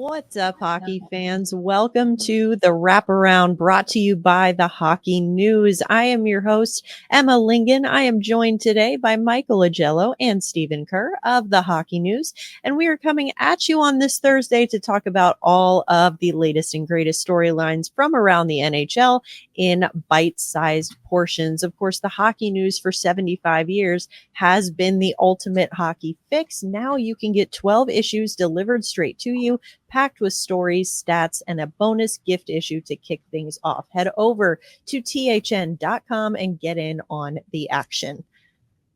What's up, hockey fans? Welcome to the Wraparound, brought to you by the Hockey News. I am your host, Emma Lingan. I am joined today by Michael Augello and Stephen Kerr of the Hockey News, and we are coming at you on this Thursday to talk about all of the latest and greatest storylines from around the NHL in bite-sized portions. Of course, the Hockey News for 75 years has been the ultimate hockey fix. Now you can get 12 issues delivered straight to you, packed with stories, stats, and a bonus gift issue to kick things off. Head over to thn.com and get in on the action.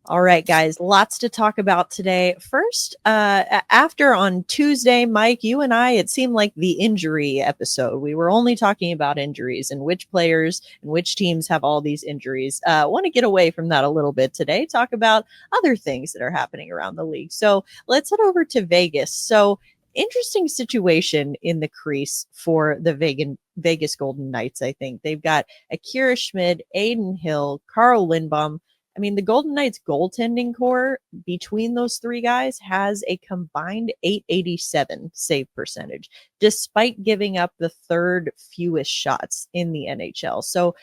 All right, guys, lots to talk about today. First, after on Tuesday, Mike, you and I, it seemed like the injury episode. We were only talking about injuries and which players and which teams have all these injuries. Want to get away from that a little bit today, talk about other things that are happening around the league. So let's head over to Vegas. So interesting situation in the crease for the Vegas Golden Knights, I think. They've got Akira Schmid, Aiden Hill, Carl Lindbaum. I mean, the Golden Knights goaltending core between those three guys has a combined .887 save percentage, despite giving up the third fewest shots in the NHL. So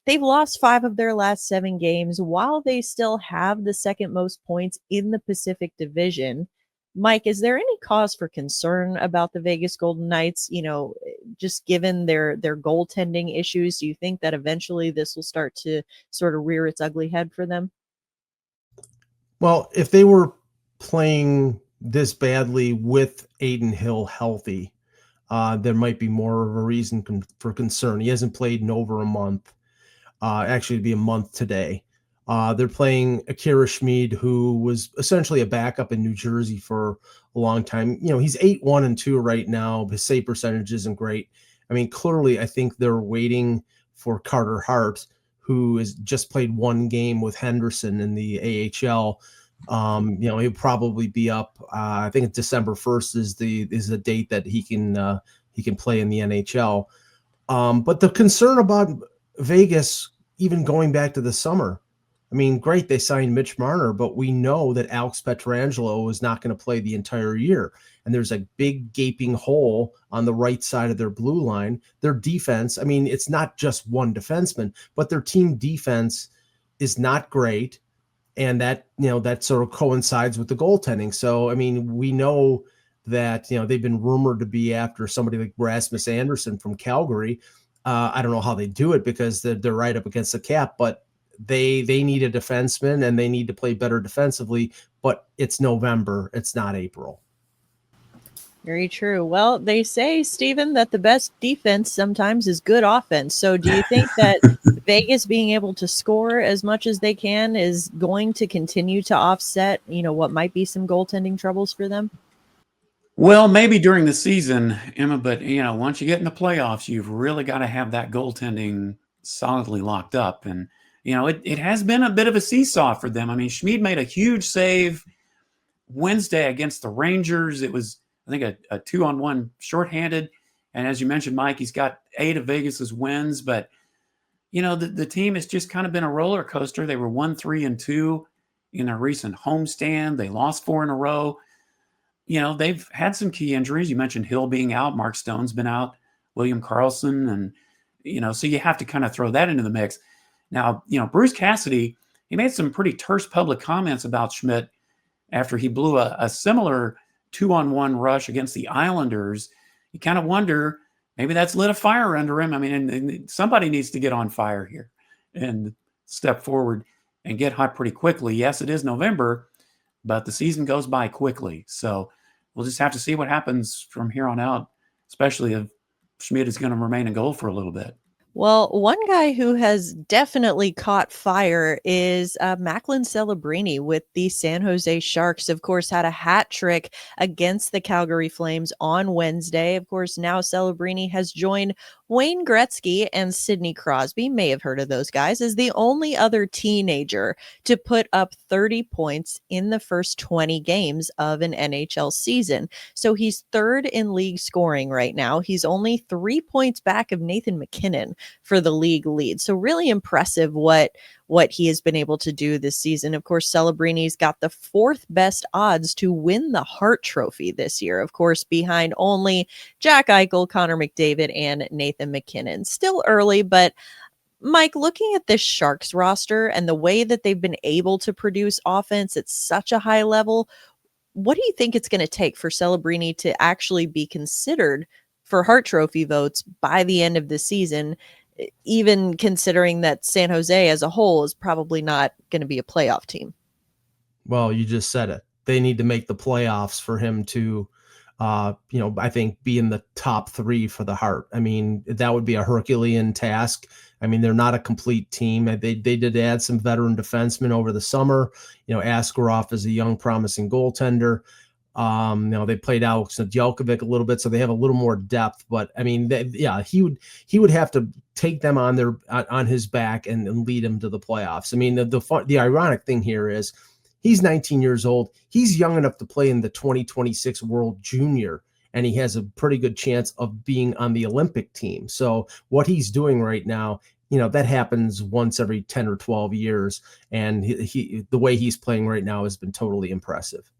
they've lost 5 of their last 7 games while they still have the second most points in the Pacific Division. Mike, is there any cause for concern about the Vegas Golden Knights? You know, just given their goaltending issues, do you think that eventually this will start to sort of rear its ugly head for them? Well, if they were playing this badly with Aiden Hill healthy, there might be more of a reason for concern. He hasn't played in over a month. Actually, it'd be a month today. They're playing Akira Schmid, who was essentially a backup in New Jersey for a long time. You know, he's 8-1-2 right now. His save percentage isn't great. I mean, clearly, I think they're waiting for Carter Hart, who has just played 1 game with Henderson in the AHL. You know, he'll probably be up. I think it's December 1st is the date that he can play in the NHL. But the concern about Vegas, even going back to the summer, I mean, great, they signed Mitch Marner, but we know that Alex Pietrangelo is not going to play the entire year. And there's a big gaping hole on the right side of their blue line. Their defense, I mean, it's not just one defenseman, but their team defense is not great. And that, you know, that sort of coincides with the goaltending. So, I mean, we know that, you know, they've been rumored to be after somebody like Rasmus Anderson from Calgary. I don't know how they do it because they're right up against the cap, but they need a defenseman and they need to play better defensively, but it's November. It's not April. Very true. Well, they say, Stephen, that the best defense sometimes is good offense. So do you think that Vegas being able to score as much as they can is going to continue to offset, you know, what might be some goaltending troubles for them? Well, maybe during the season, Emma, but, you know, once you get in the playoffs, you've really got to have that goaltending solidly locked up. And, you know, it has been a bit of a seesaw for them. I mean, Schmid made a huge save Wednesday against the Rangers. It was, I think, a 2-on-1 shorthanded. And as you mentioned, Mike, he's got 8 of Vegas's wins. But, you know, the team has just kind of been a roller coaster. They were 1-3-2 in their recent homestand. They lost 4 in a row. You know, they've had some key injuries. You mentioned Hill being out. Mark Stone's been out. William Karlsson. And, you know, so you have to kind of throw that into the mix. Now, you know, Bruce Cassidy, he made some pretty terse public comments about Schmid after he blew a similar 2-on-1 rush against the Islanders. You kind of wonder, maybe that's lit a fire under him. I mean, and somebody needs to get on fire here and step forward and get hot pretty quickly. Yes, it is November, but the season goes by quickly. So we'll just have to see what happens from here on out, especially if Schmid is going to remain in goal for a little bit. Well, one guy who has definitely caught fire is Macklin Celebrini with the San Jose Sharks. Of course, had a hat trick against the Calgary Flames on Wednesday. Of course, now Celebrini has joined Wayne Gretzky and Sidney Crosby, may have heard of those guys, is the only other teenager to put up 30 points in the first 20 games of an NHL season. So he's third in league scoring right now. He's only 3 points back of Nathan MacKinnon, for the league lead. So really impressive what he has been able to do this season. Of course, Celebrini's got the 4th best odds to win the Hart Trophy this year, of course, behind only Jack Eichel, Connor McDavid, and Nathan MacKinnon. Still early, but Mike, looking at this Sharks roster and the way that they've been able to produce offense at such a high level, what do you think it's going to take for Celebrini to actually be considered for Hart Trophy votes by the end of the season, even considering that San Jose as a whole is probably not going to be a playoff team? Well, you just said it. They need to make the playoffs for him to, I think be in the top 3 for the Hart. I mean, that would be a Herculean task. I mean, they're not a complete team. They did add some veteran defensemen over the summer. Askarov is a young, promising goaltender. They played Alexandre Texier a little bit, so they have a little more depth. But I mean, he would have to take them on his back and lead them to the playoffs. I mean, the ironic thing here is he's 19 years old. He's young enough to play in the 2026 World Junior, and he has a pretty good chance of being on the Olympic team. So what he's doing right now, that happens once every 10 or 12 years. And the way he's playing right now has been totally impressive.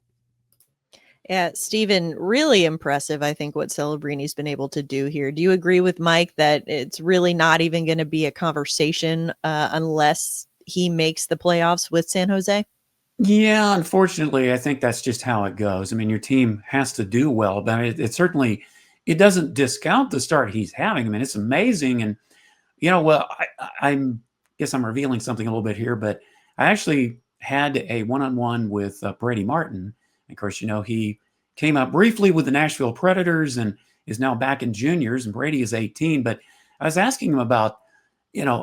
Yeah, Stephen, really impressive, I think, what Celebrini's been able to do here. Do you agree with Mike that it's really not even going to be a conversation unless he makes the playoffs with San Jose? Yeah, unfortunately, I think that's just how it goes. I mean, your team has to do well, but it certainly it doesn't discount the start he's having. I mean, it's amazing. And, I guess I'm revealing something a little bit here, but I actually had a one-on-one with Brady Martin. Of course, he came up briefly with the Nashville Predators and is now back in juniors, and Brady is 18. But I was asking him about,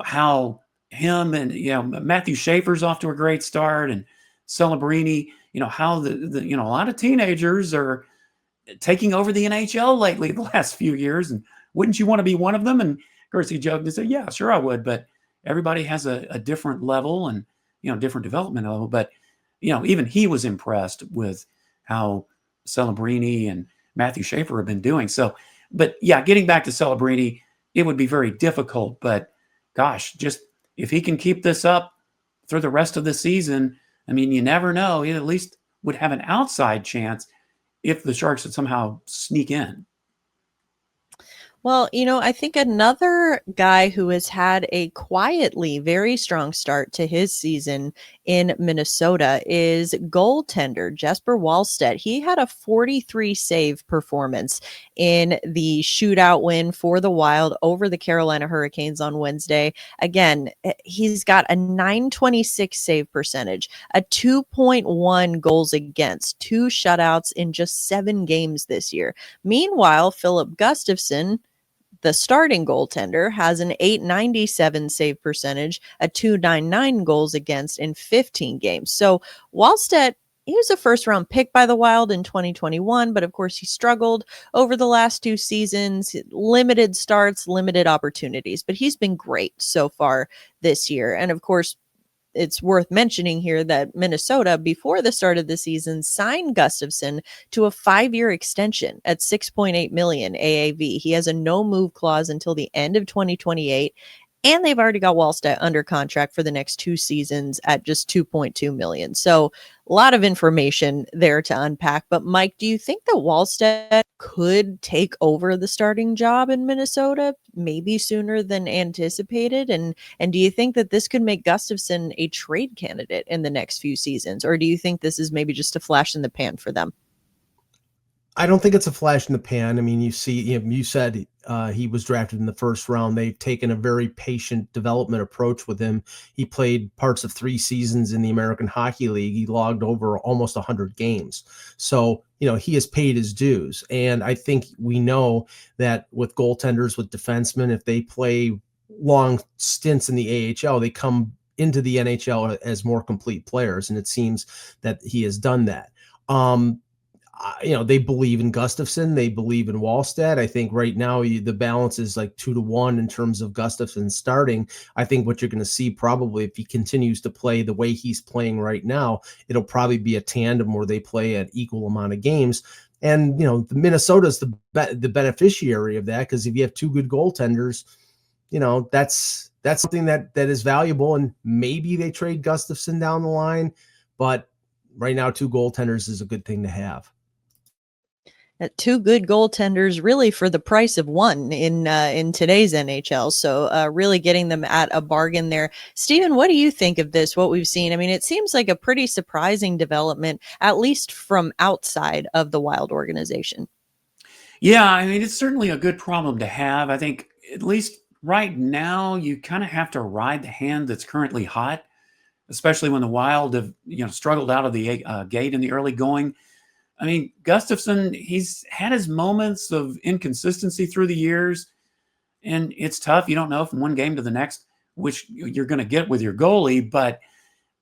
how him and, Matthew Schaefer's off to a great start, and Celebrini, how the a lot of teenagers are taking over the NHL lately the last few years. And wouldn't you want to be one of them? And of course, he joked and said, yeah, sure I would. But everybody has a different level and, different development level. But, even he was impressed with how Celebrini and Matthew Schaefer have been doing. So, but yeah, getting back to Celebrini, it would be very difficult. But gosh, just if he can keep this up through the rest of the season, I mean, you never know. He at least would have an outside chance if the Sharks would somehow sneak in. Well, I think another guy who has had a quietly very strong start to his season in Minnesota is goaltender Jesper Wallstedt. He had a 43 save performance in the shootout win for the Wild over the Carolina Hurricanes on Wednesday. Again, he's got a .926 save percentage, a 2.1 goals against, 2 shutouts in just 7 games this year. Meanwhile, Philip Gustafsson, the starting goaltender, has an .897 save percentage, a .299 goals against in 15 games. So Wallstedt, he was a first-round pick by the Wild in 2021, but of course he struggled over the last 2 seasons, limited starts, limited opportunities, but he's been great so far this year. And of course, it's worth mentioning here that Minnesota, before the start of the season, signed Gustafsson to a 5-year extension at $6.8 million AAV. He has a no-move clause until the end of 2028, and they've already got Wallstedt under contract for the next 2 seasons at just $2.2 million. So a lot of information there to unpack. But Mike, do you think that Wallstedt could take over the starting job in Minnesota maybe sooner than anticipated? And do you think that this could make Gustafsson a trade candidate in the next few seasons? Or do you think this is maybe just a flash in the pan for them? I don't think it's a flash in the pan. I mean, you said he was drafted in the first round. They've taken a very patient development approach with him. He played parts of 3 seasons in the American Hockey League. He logged over almost 100 games. So, he has paid his dues. And I think we know that with goaltenders, with defensemen, if they play long stints in the AHL, they come into the NHL as more complete players. And it seems that he has done that. They believe in Gustafsson. They believe in Wallstedt. I think right now the balance is like 2-1 in terms of Gustafsson starting. I think what you're going to see probably if he continues to play the way he's playing right now, it'll probably be a tandem where they play an equal amount of games. And, Minnesota's the beneficiary of that, because if you have 2 good goaltenders, that's something that is valuable, and maybe they trade Gustafsson down the line, but right now 2 goaltenders is a good thing to have. Two good goaltenders, really, for the price of one in today's NHL. So really getting them at a bargain there. Stephen, what do you think of this? What we've seen? I mean, it seems like a pretty surprising development, at least from outside of the Wild organization. Yeah, I mean, it's certainly a good problem to have. I think at least right now, you kind of have to ride the hand that's currently hot, especially when the Wild have struggled out of the gate in the early going. I mean, Gustafsson, he's had his moments of inconsistency through the years, and it's tough. You don't know from one game to the next which you're going to get with your goalie. But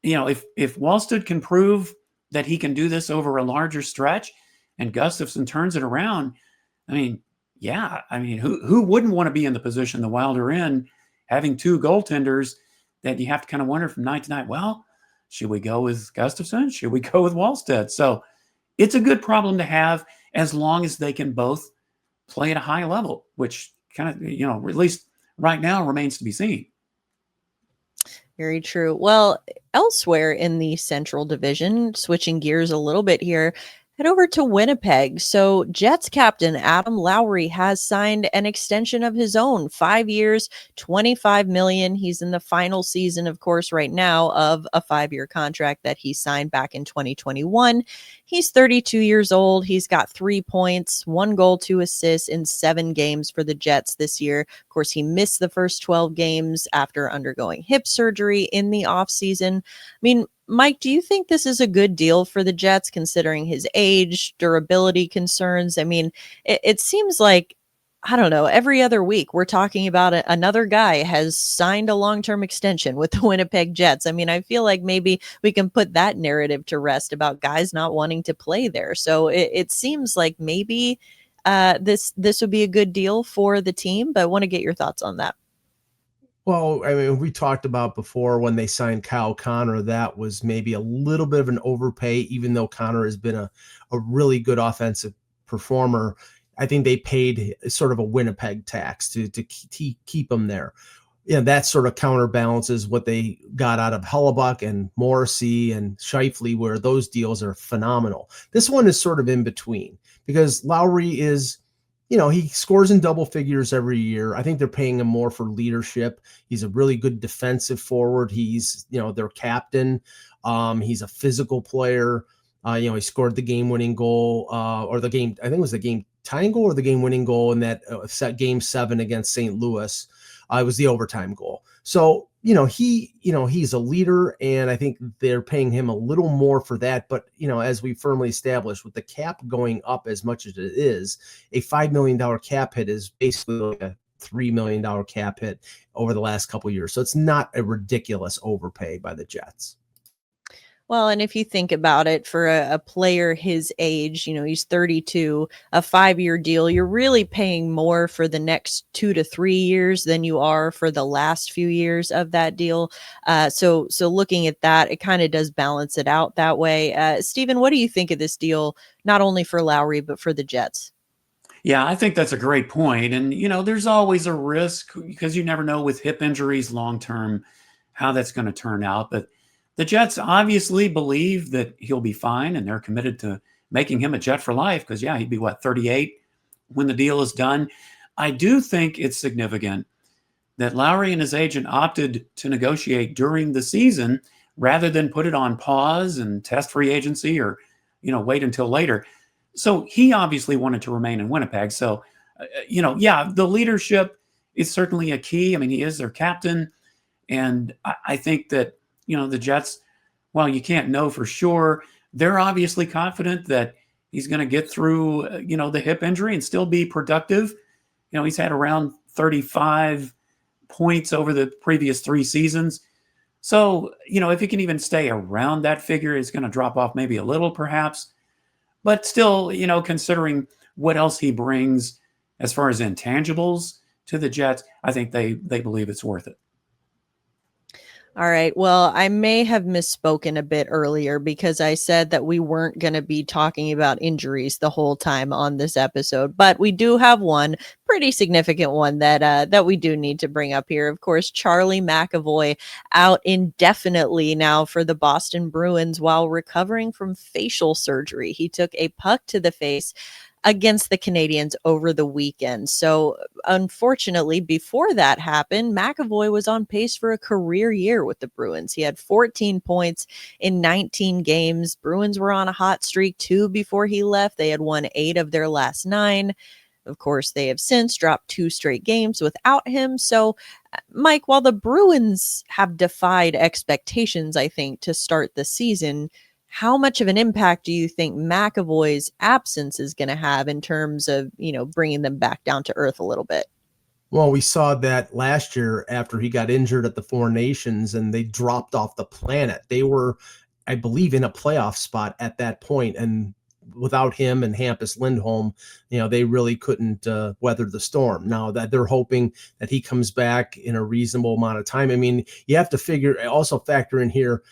if Wallstedt can prove that he can do this over a larger stretch, and Gustafsson turns it around, I mean, yeah, I mean, who wouldn't want to be in the position the Wild are in, having 2 goaltenders that you have to kind of wonder from night to night, well, should we go with Gustafsson? Should we go with Wallstedt? So it's a good problem to have as long as they can both play at a high level, which kind of, at least right now remains to be seen. Very true. Well, elsewhere in the Central Division, switching gears a little bit here, head over to Winnipeg. So Jets captain Adam Lowry has signed an extension of his own, 5 years, $25 million. He's in the final season, of course, right now of a 5-year contract that he signed back in 2021. He's 32 years old. He's got 3 points, 1 goal, 2 assists in 7 games for the Jets this year. Of course, he missed the first 12 games after undergoing hip surgery in the offseason. I mean, Mike, do you think this is a good deal for the Jets considering his age, durability concerns? I mean, it seems like, I don't know, every other week we're talking about another guy has signed a long-term extension with the Winnipeg Jets. I mean, I feel like maybe we can put that narrative to rest about guys not wanting to play there. So it seems like maybe this would be a good deal for the team, but I want to get your thoughts on that. Well, I mean, we talked about before when they signed Kyle Connor, that was maybe a little bit of an overpay, even though Connor has been a really good offensive performer. I think they paid sort of a Winnipeg tax to keep him there. That sort of counterbalances what they got out of Hellebuck and Morrissey and Scheifele, where those deals are phenomenal. This one is sort of in between because Lowry is, he scores in double figures every year. I think they're paying him more for leadership. He's a really good defensive forward. He's, their captain. He's a physical player. He scored the game-winning goal, or the game, I think it was the game-tying goal or the game-winning goal in that Game 7 against St. Louis. It was the overtime goal. So, he's a leader, and I think they're paying him a little more for that. But, as we firmly established, with the cap going up as much as it is, a $5 million cap hit is basically like a $3 million cap hit over the last couple of years. So it's not a ridiculous overpay by the Jets. Well, and if you think about it, for a player his age, he's 32, a 5-year deal, you're really paying more for the next 2 to 3 years than you are for the last few years of that deal. So looking at that, it kind of does balance it out that way. Stephen, what do you think of this deal, not only for Lowry, but for the Jets? Yeah, I think that's a great point. And, there's always a risk because you never know with hip injuries long-term how that's going to turn out. But the Jets obviously believe that he'll be fine, and they're committed to making him a Jet for life because, he'd be, 38 when the deal is done. I do think it's significant that Lowry and his agent opted to negotiate during the season rather than put it on pause and test free agency or, wait until later. So he obviously wanted to remain in Winnipeg. So, the leadership is certainly a key. I mean, he is their captain. And I think that, the Jets, while you can't know for sure, they're obviously confident that he's going to get through, the hip injury and still be productive. He's had around 35 points over the previous 3 seasons. So, if he can even stay around that figure, it's going to drop off maybe a little perhaps. But still, considering what else he brings as far as intangibles to the Jets, I think they believe it's worth it. All right. Well, I may have misspoken a bit earlier because I said that we weren't going to be talking about injuries the whole time on this episode, but we do have one pretty significant one that we do need to bring up here. Of course, Charlie McAvoy out indefinitely now for the Boston Bruins while recovering from facial surgery. He took a puck to the face against the Canadiens over the weekend. So, unfortunately, before that happened, McAvoy was on pace for a career year with the Bruins. He had 14 points in 19 games. Bruins were on a hot streak too before he left. They had won 8 of their last 9. Of course, they have since dropped 2 straight games without him. So, Mike, while the Bruins have defied expectations, I think, to start the season, how much of an impact do you think McAvoy's absence is going to have in terms of, bringing them back down to earth a little bit? Well, we saw that last year after he got injured at the Four Nations and they dropped off the planet. They were, I believe, in a playoff spot at that point, and without him and Hampus Lindholm, they really couldn't weather the storm. Now that they're hoping that he comes back in a reasonable amount of time. I mean, you have to also factor in here,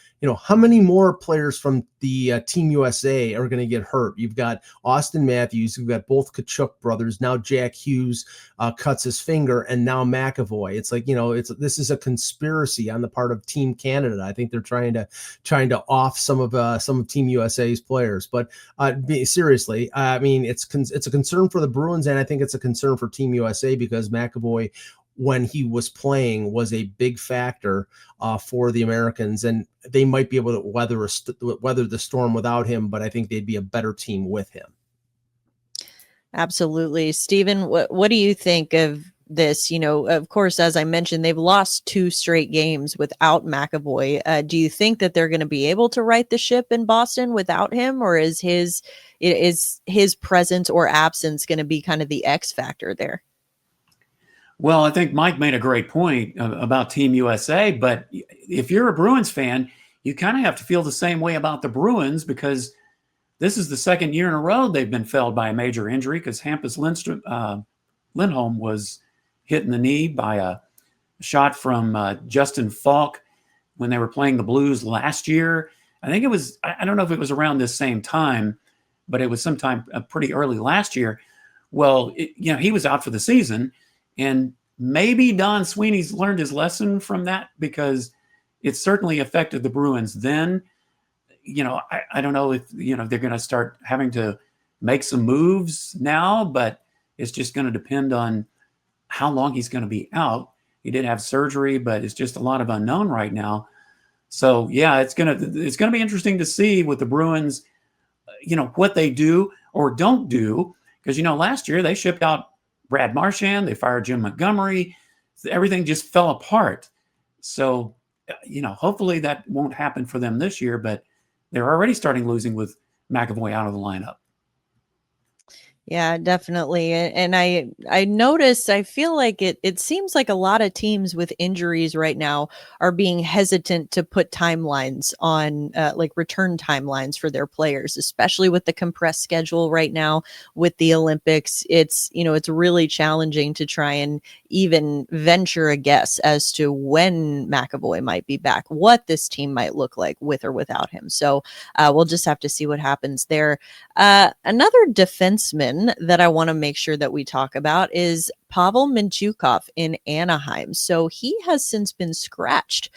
how many more players from the Team USA are going to get hurt? You've got Austin Matthews, you've got both Kachuk brothers. Now Jack Hughes cuts his finger, and now McAvoy. It's like, this is a conspiracy on the part of Team Canada. I think they're trying to off some of Team USA's players. But seriously, I mean, it's a concern for the Bruins, and I think it's a concern for Team USA because McAvoy, when he was playing, was a big factor for the Americans, and they might be able to weather the storm without him, but I think they'd be a better team with him. Absolutely. Stephen, what do you think of this? Of course, as I mentioned, they've lost 2 straight games without McAvoy. Do you think that they're going to be able to right the ship in Boston without him, or is his presence or absence going to be kind of the X factor there? Well, I think Mike made a great point about Team USA, but if you're a Bruins fan, you kind of have to feel the same way about the Bruins because this is the second year in a row they've been felled by a major injury because Hampus Lindholm was hit in the knee by a shot from Justin Falk when they were playing the Blues last year. I think it was, I don't know if it was around this same time, but it was sometime pretty early last year. Well, he was out for the season. And maybe Don Sweeney's learned his lesson from that because it certainly affected the Bruins then. I don't know if, they're going to start having to make some moves now, but it's just going to depend on how long he's going to be out. He did have surgery, but it's just a lot of unknown right now. So, yeah, it's going to be interesting to see with the Bruins, what they do or don't do. Because, last year they shipped out Brad Marchand, they fired Jim Montgomery. Everything just fell apart. So, hopefully that won't happen for them this year, but they're already starting losing with McAvoy out of the lineup. Yeah, definitely. And I noticed, I feel like it seems like a lot of teams with injuries right now are being hesitant to put timelines on like return timelines for their players, especially with the compressed schedule right now with the Olympics. It's really challenging to try and even venture a guess as to when McAvoy might be back, what this team might look like with or without him. So we'll just have to see what happens there. Another defenseman that I want to make sure that we talk about is Pavel Mintyukov in Anaheim. So he has since been scratched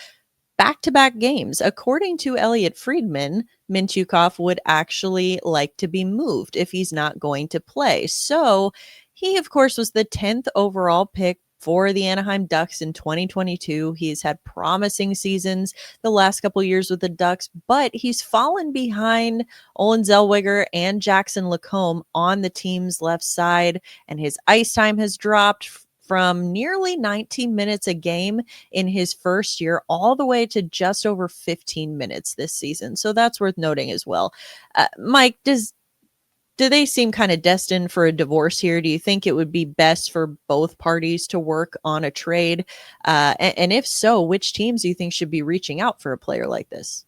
back-to-back games. According to Elliot Friedman, Mintyukov would actually like to be moved if he's not going to play. So he, of course, was the 10th overall pick for the Anaheim Ducks in 2022. He's had promising seasons the last couple years with the Ducks, but he's fallen behind Olen Zellweger and Jackson Lacombe on the team's left side, and his ice time has dropped from nearly 19 minutes a game in his first year all the way to just over 15 minutes this season. So that's worth noting as well. Mike, do they seem kind of destined for a divorce here? Do you think it would be best for both parties to work on a trade? And if so, which teams do you think should be reaching out for a player like this?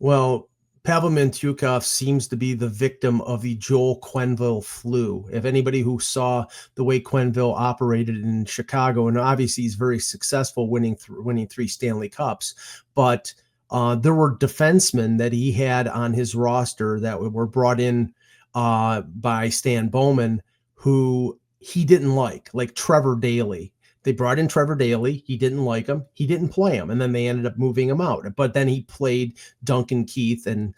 Well, Pavel Mintyukov seems to be the victim of the Joel Quenneville flu. If anybody who saw the way Quenneville operated in Chicago, and obviously he's very successful winning 3 Stanley Cups, but there were defensemen that he had on his roster that were brought in by Stan Bowman who he didn't like Trevor Daley. They brought in Trevor Daley. He didn't like him. He didn't play him. And then they ended up moving him out. But then he played Duncan Keith and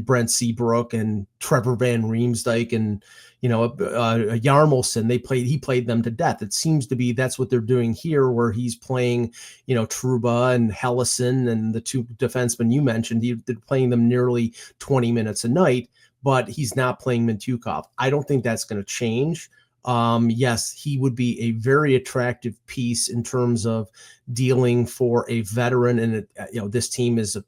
Brent Seabrook and Trevor Van Riemsdyk and, Yarmelson. He played them to death. It seems to be that's what they're doing here, where he's playing, Trouba and Hellison and the 2 defensemen you mentioned. They're playing them nearly 20 minutes a night, but he's not playing Mintyukov. I don't think that's going to change. Yes, he would be a very attractive piece in terms of dealing for a veteran. And, this team is a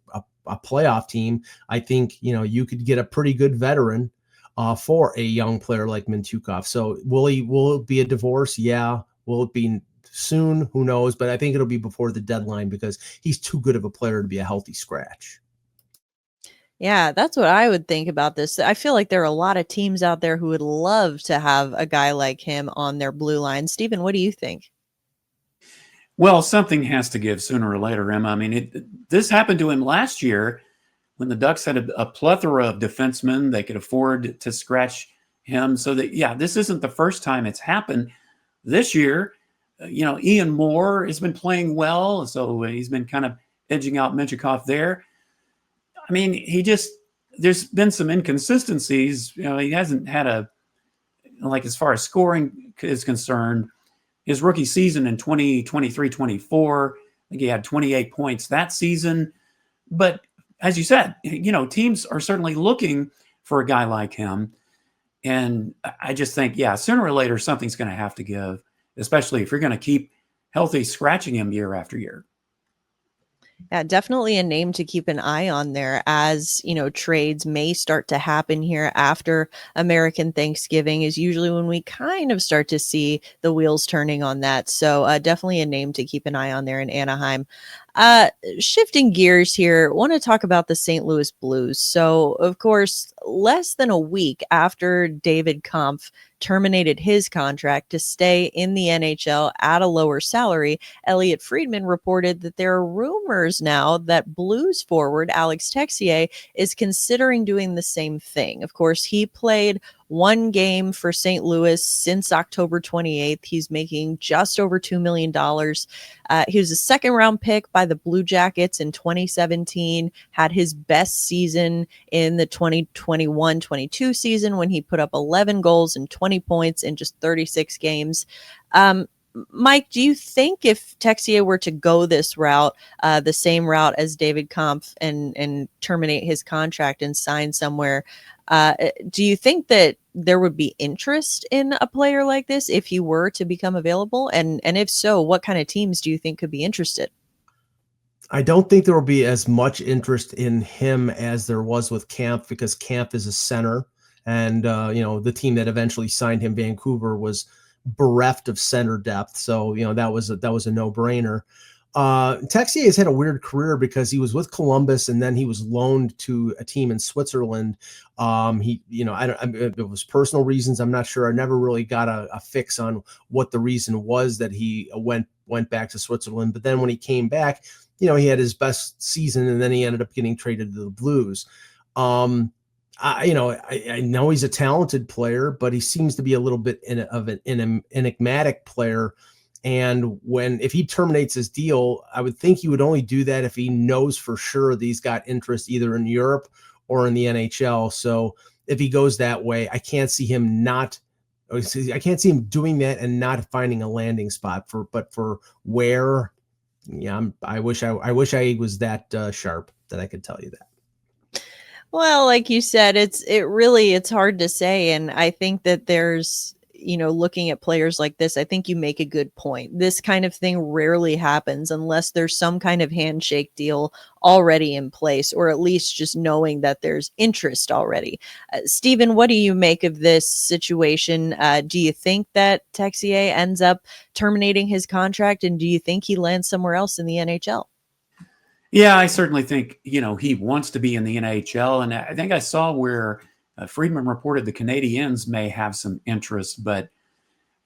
playoff team. I think, you could get a pretty good veteran for a young player like Mintyukov. So will it be a divorce? Yeah. Will it be soon? Who knows? But I think it'll be before the deadline because he's too good of a player to be a healthy scratch. Yeah, that's what I would think about this. I feel like there are a lot of teams out there who would love to have a guy like him on their blue line. Stephen, what do you think? Well, something has to give sooner or later, Emma. I mean, this happened to him last year when the Ducks had a plethora of defensemen. They could afford to scratch him. So that, yeah, this isn't the first time it's happened. This year, Ian Moore has been playing well, so he's been kind of edging out Mintyukov there. I mean, there's been some inconsistencies. He hasn't had as far as scoring is concerned, his rookie season in 2023-24, I think he had 28 points that season. But as you said, teams are certainly looking for a guy like him. And I just think, yeah, sooner or later, something's going to have to give, especially if you're going to keep healthy scratching him year after year. Yeah, definitely a name to keep an eye on there as, trades may start to happen here after American Thanksgiving is usually when we kind of start to see the wheels turning on that. So definitely a name to keep an eye on there in Anaheim. Shifting gears here, want to talk about the St. Louis Blues. So, of course, less than a week after David Kampf terminated his contract to stay in the NHL at a lower salary, Elliot Friedman reported that there are rumors now that Blues forward Alex Texier is considering doing the same thing. Of course, he played 1 game for St. Louis since October 28th. He's making just over $2 million. He was a 2nd-round pick by the Blue Jackets in 2017, had his best season in the 2021-22 season when he put up 11 goals and 20 points in just 36 games. Mike, do you think if Texier were to go this route, the same route as David Kampf and terminate his contract and sign somewhere, do you think that there would be interest in a player like this if he were to become available? And if so, what kind of teams do you think could be interested? I don't think there will be as much interest in him as there was with Kampf because Kampf is a center. And, the team that eventually signed him, Vancouver, was bereft of center depth. So, that was a no-brainer. Texier has had a weird career because he was with Columbus and then he was loaned to a team in Switzerland. It was personal reasons. I'm not sure. I never really got a fix on what the reason was that he went back to Switzerland. But then when he came back, he had his best season and then he ended up getting traded to the Blues. I know he's a talented player, but he seems to be a little bit of an enigmatic player. And if he terminates his deal, I would think he would only do that if he knows for sure that he's got interest either in Europe or in the NHL. So if he goes that way, I can't see him doing that and not finding a landing spot for where. Yeah, I wish I was that sharp that I could tell you that. Well, like you said, it's hard to say. And I think that there's, looking at players like this, I think you make a good point. This kind of thing rarely happens unless there's some kind of handshake deal already in place, or at least just knowing that there's interest already. Stephen, what do you make of this situation? Do you think that Texier ends up terminating his contract? And do you think he lands somewhere else in the NHL? Yeah, I certainly think, he wants to be in the NHL. And I think I saw where Friedman reported the Canadiens may have some interest. But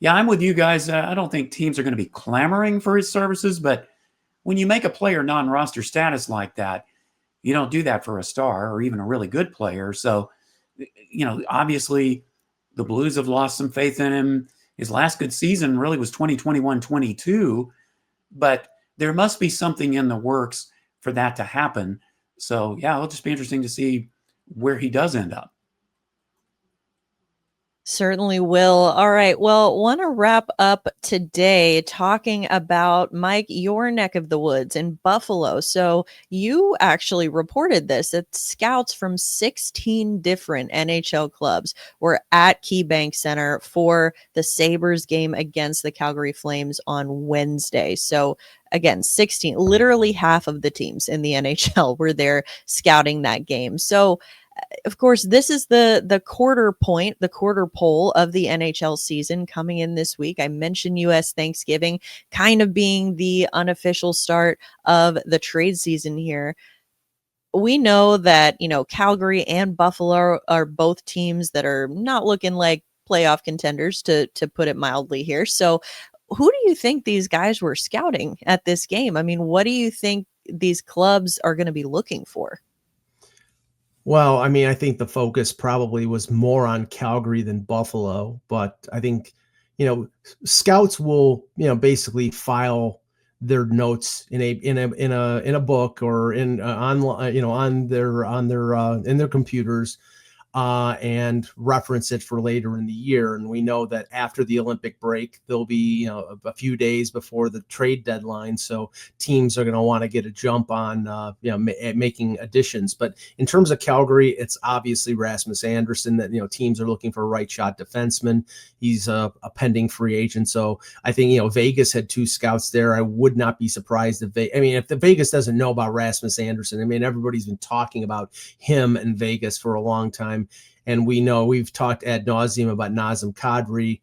yeah, I'm with you guys. I don't think teams are going to be clamoring for his services. But when you make a player non-roster status like that, you don't do that for a star or even a really good player. So, obviously the Blues have lost some faith in him. His last good season really was 2021-22, but there must be something in the works for that to happen. So, yeah, it'll just be interesting to see where he does end up. Certainly will. All right. Well, want to wrap up today talking about, Mike, your neck of the woods in Buffalo. So you actually reported this that scouts from 16 different NHL clubs were at KeyBank Center for the Sabres game against the Calgary Flames on Wednesday. So again, 16, literally half of the teams in the NHL were there scouting that game. So of course, this is the quarter pole of the NHL season coming in this week. I mentioned US Thanksgiving kind of being the unofficial start of the trade season here. We know that, Calgary and Buffalo are both teams that are not looking like playoff contenders, to put it mildly here. So who do you think these guys were scouting at this game? I mean, what do you think these clubs are going to be looking for? Well, I mean, I think the focus probably was more on Calgary than Buffalo, but I think, scouts will, basically file their notes in a book or in online, in their computers, and reference it for later in the year. And we know that after the Olympic break, there'll be a few days before the trade deadline, so teams are going to want to get a jump on making additions. But in terms of Calgary, it's obviously Rasmus Anderson that teams are looking for a right shot defenseman. He's a pending free agent, so I think Vegas had 2 scouts there. I would not be surprised if if the Vegas doesn't know about Rasmus Anderson. I mean, everybody's been talking about him in Vegas for a long time. And we know we've talked ad nauseum about Nazem Kadri.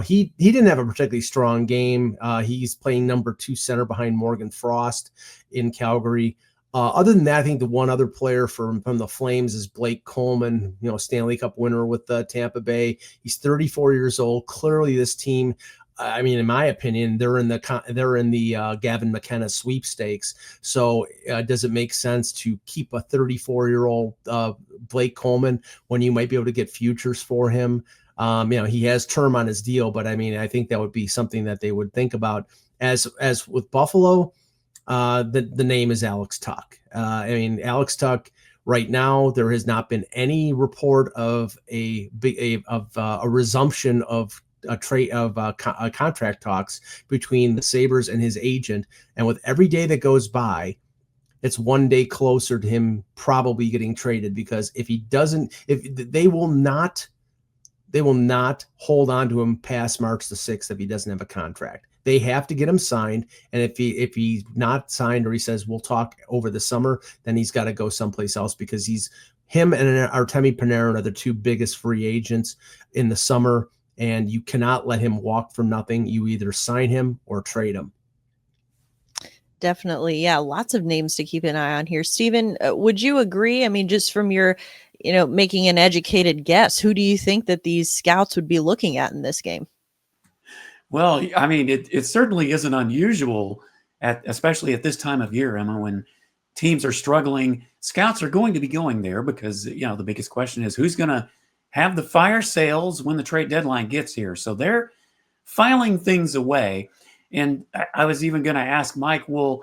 He didn't have a particularly strong game. He's playing number 2 center behind Morgan Frost in Calgary. Other than that, I think the one other player from the Flames is Blake Coleman, Stanley Cup winner with Tampa Bay. He's 34 years old. Clearly, this team, I mean, in my opinion, they're in the Gavin McKenna sweepstakes. So does it make sense to keep a 34-year-old Blake Coleman when you might be able to get futures for him? He has term on his deal, but I mean, I think that would be something that they would think about. As with Buffalo, the name is Alex Tuch. Alex Tuch. Right now, there has not been any report of a resumption of contract talks between the Sabres and his agent. And with every day that goes by, it's one day closer to him probably getting traded, because if they will not hold on to him past March the 6th if he doesn't have a contract. They have to get him signed, and if he's not signed, or he says we'll talk over the summer, then he's got to go someplace else, because him and Artemi Panarin are the 2 biggest free agents in the summer. And you cannot let him walk for nothing. You either sign him or trade him. Definitely. Yeah. Lots of names to keep an eye on here. Stephen, would you agree? I mean, just from your, making an educated guess, who do you think that these scouts would be looking at in this game? Well, I mean, it certainly isn't unusual, especially at this time of year, Emma, when teams are struggling. Scouts are going to be going there because, the biggest question is who's going to have the fire sales when the trade deadline gets here. So they're filing things away. And I was even going to ask Mike, well,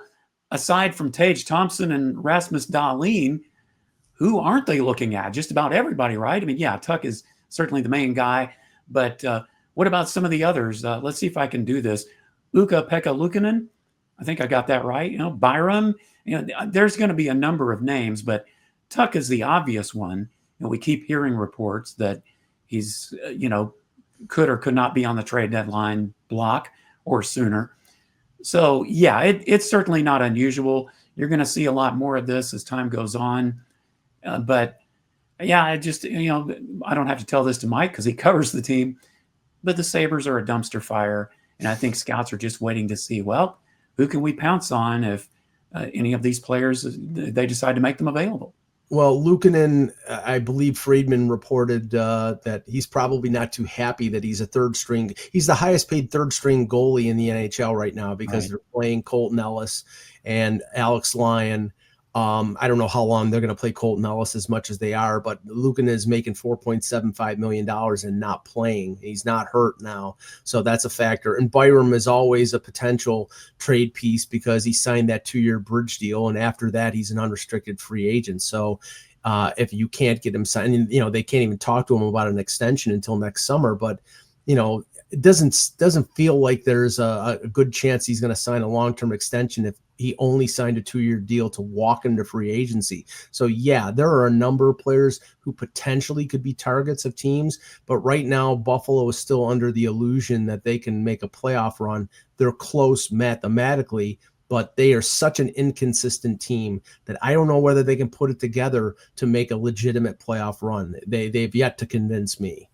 aside from Tage Thompson and Rasmus Dahlin, who aren't they looking at? Just about everybody, right? I mean, yeah, Tuch is certainly the main guy, but what about some of the others? Let's see if I can do this. Ukko-Pekka Luukkonen, I think I got that right. Byram, there's going to be a number of names, but Tuch is the obvious one. And we keep hearing reports that he's, could or could not be on the trade deadline block or sooner. So, yeah, it's certainly not unusual. You're going to see a lot more of this as time goes on. But, yeah, I just, I don't have to tell this to Mike because he covers the team. But the Sabres are a dumpster fire. And I think scouts are just waiting to see, well, who can we pounce on if any of these players, they decide to make them available. Well, Luukkonen, I believe Friedman reported that he's probably not too happy that he's a third string. He's the highest paid third string goalie in the NHL right now because they're playing Colton Ellis and Alex Lyon. I don't know how long they're going to play Colton Ellis as much as they are, but Luukkonen is making $4.75 million and not playing. He's not hurt now. So that's a factor. And Byram is always a potential trade piece because he signed that 2-year bridge deal. And after that, he's an unrestricted free agent. So if you can't get him signed, they can't even talk to him about an extension until next summer. But, it doesn't feel like there's a good chance he's going to sign a long-term extension if he only signed a 2-year deal to walk into free agency. So yeah, there are a number of players who potentially could be targets of teams, but right now Buffalo is still under the illusion that they can make a playoff run. They're close mathematically, but they are such an inconsistent team that I don't know whether they can put it together to make a legitimate playoff run. They've yet to convince me.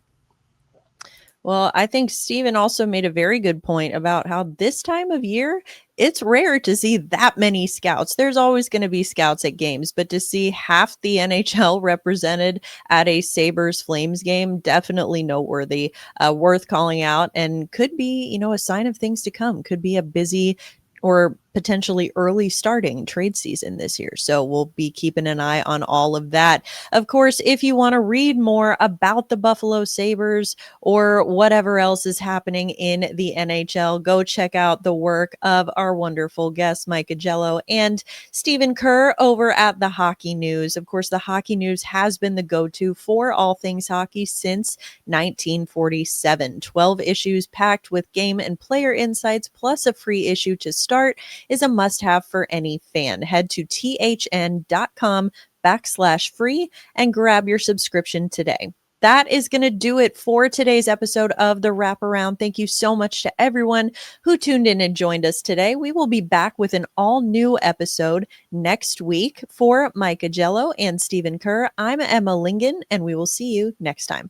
Well, I think Stephen also made a very good point about how this time of year, it's rare to see that many scouts. There's always going to be scouts at games, but to see half the NHL represented at a Sabres Flames game, definitely noteworthy, worth calling out, and could be, a sign of things to come. Could be a busy or potentially early starting trade season this year. So we'll be keeping an eye on all of that. Of course, if you want to read more about the Buffalo Sabres or whatever else is happening in the NHL, go check out the work of our wonderful guests, Mike Augello and Stephen Kerr over at the Hockey News. Of course, the Hockey News has been the go-to for all things hockey since 1947. 12 issues packed with game and player insights, plus a free issue to start, is a must-have for any fan. Head to thn.com/free and grab your subscription today. That is going to do it for today's episode of the Wraparound. Thank you so much to everyone who tuned in and joined us today. We will be back with an all-new episode next week. For Mike Augello and Stephen Kerr, I'm Emma Lingan, and we will see you next time.